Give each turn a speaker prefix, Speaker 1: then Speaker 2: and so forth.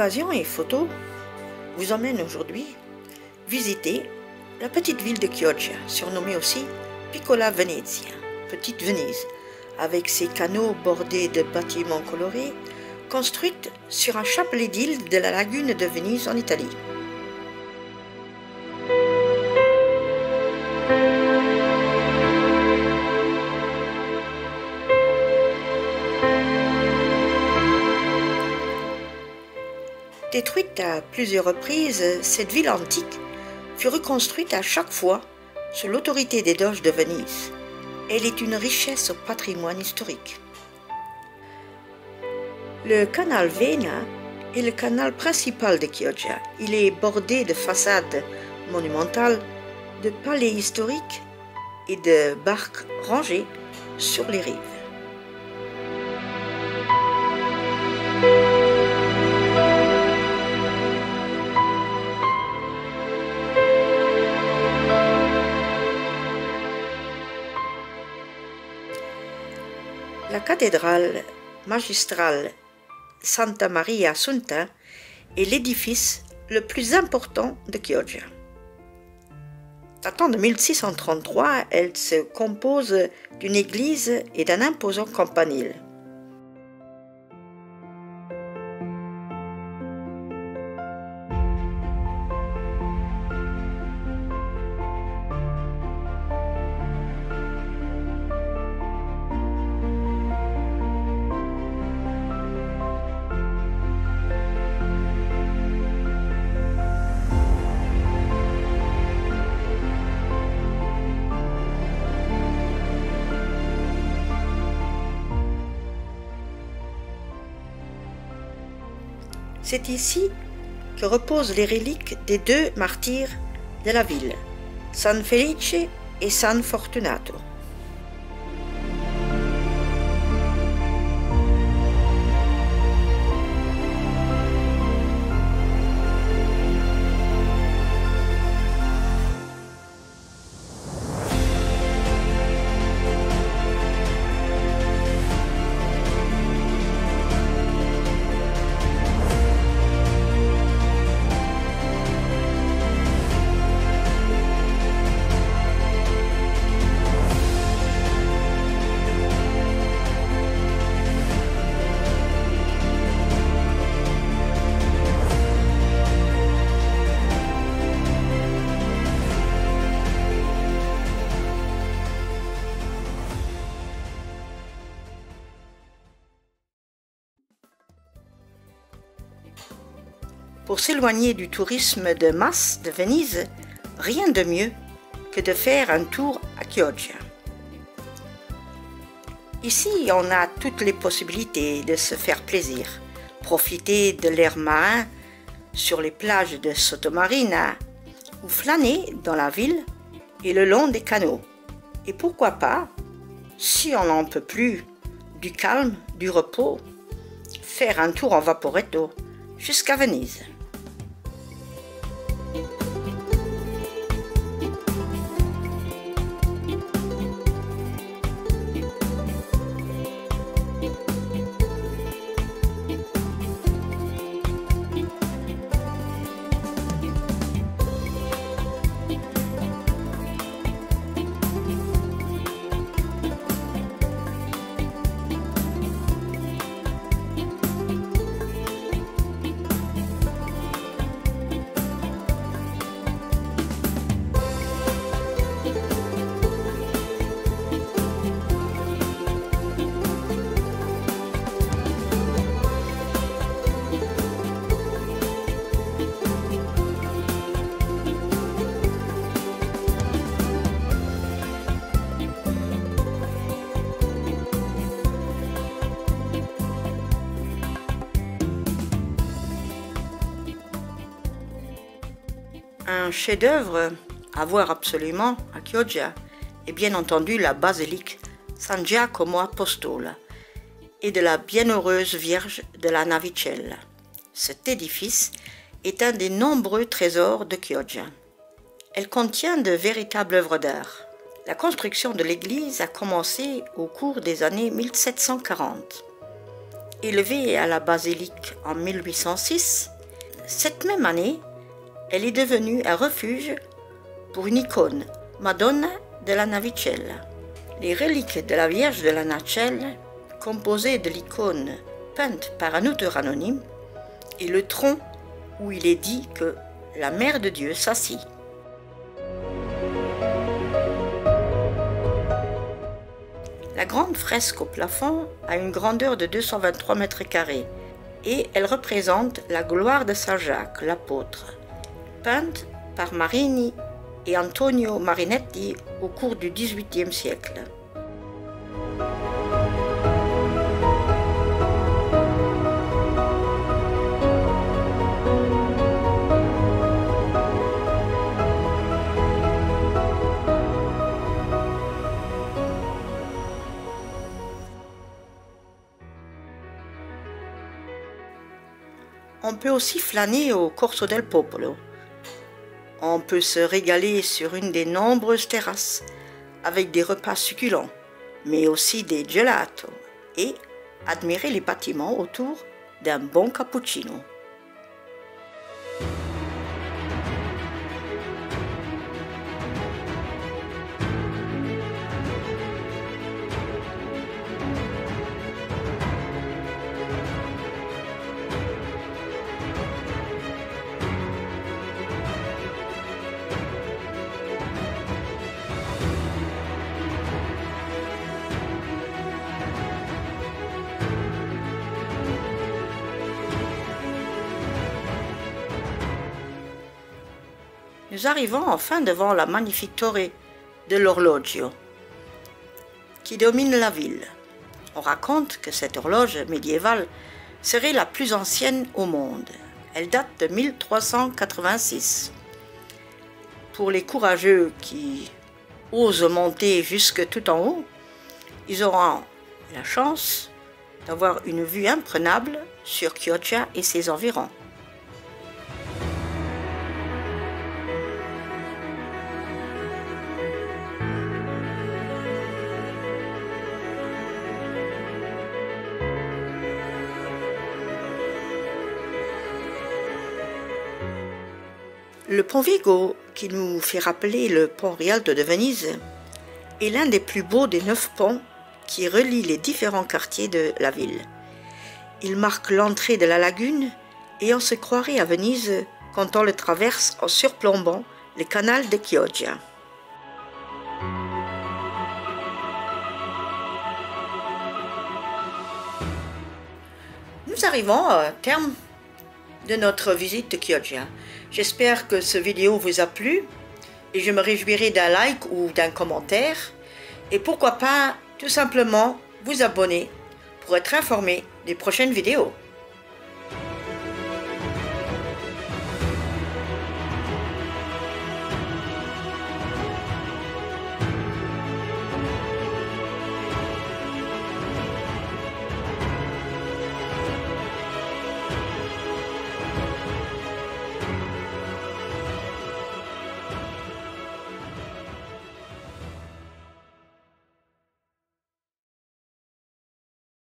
Speaker 1: Évasion et photos vous emmène aujourd'hui visiter la petite ville de Chioggia, surnommée aussi Piccola Venezia, Petite Venise, avec ses canaux bordés de bâtiments colorés, construite sur un chapelet d'îles de la lagune de Venise en Italie. Détruite à plusieurs reprises, cette ville antique fut reconstruite à chaque fois sous l'autorité des doges de Venise. Elle est une richesse au patrimoine historique. Le canal Vena est le canal principal de Chioggia. Il est bordé de façades monumentales, de palais historiques et de barques rangées sur les rives. La cathédrale magistrale Santa Maria Assunta est l'édifice le plus important de Chioggia. Datant de 1633, elle se compose d'une église et d'un imposant campanile. C'est ici que reposent les reliques des deux martyrs de la ville, San Felice et San Fortunato. Pour s'éloigner du tourisme de masse de Venise, rien de mieux que de faire un tour à Chioggia. Ici, on a toutes les possibilités de se faire plaisir, profiter de l'air marin sur les plages de Sottomarina ou flâner dans la ville et le long des canaux. Et pourquoi pas, si on n'en peut plus du calme, du repos, faire un tour en vaporetto jusqu'à Venise. Un chef-d'œuvre à voir absolument à Chioggia est bien entendu la basilique San Giacomo Apostolo et de la Bienheureuse Vierge de la Navicella. Cet édifice est un des nombreux trésors de Chioggia. Elle contient de véritables œuvres d'art. La construction de l'église a commencé au cours des années 1740. Élevée à la basilique en 1806, cette même année, elle est devenue un refuge pour une icône, Madonna della Navicella. Les reliques de la Vierge de la Nacelle, composées de l'icône peinte par un auteur anonyme, et le tronc où il est dit que la Mère de Dieu s'assit. La grande fresque au plafond a une grandeur de 223 mètres carrés et elle représente la gloire de Saint Jacques, l'apôtre, peinte par Marini et Antonio Marinetti au cours du XVIIIe siècle. On peut aussi flâner au Corso del Popolo. On peut se régaler sur une des nombreuses terrasses avec des repas succulents, mais aussi des gelatos et admirer les bâtiments autour d'un bon cappuccino. Nous arrivons enfin devant la magnifique torre de l'Orologio, qui domine la ville. On raconte que cette horloge médiévale serait la plus ancienne au monde. Elle date de 1386. Pour les courageux qui osent monter jusque tout en haut, ils auront la chance d'avoir une vue imprenable sur Chioggia et ses environs. Le pont Vigo, qui nous fait rappeler le pont Rialto de Venise, est l'un des plus beaux des 9 ponts qui relient les différents quartiers de la ville. Il marque l'entrée de la lagune et on se croirait à Venise quand on le traverse en surplombant le canal de Chioggia. Nous arrivons au terme de notre visite de Chioggia. J'espère que cette vidéo vous a plu et je me réjouirai d'un like ou d'un commentaire. Et pourquoi pas tout simplement vous abonner pour être informé des prochaines vidéos.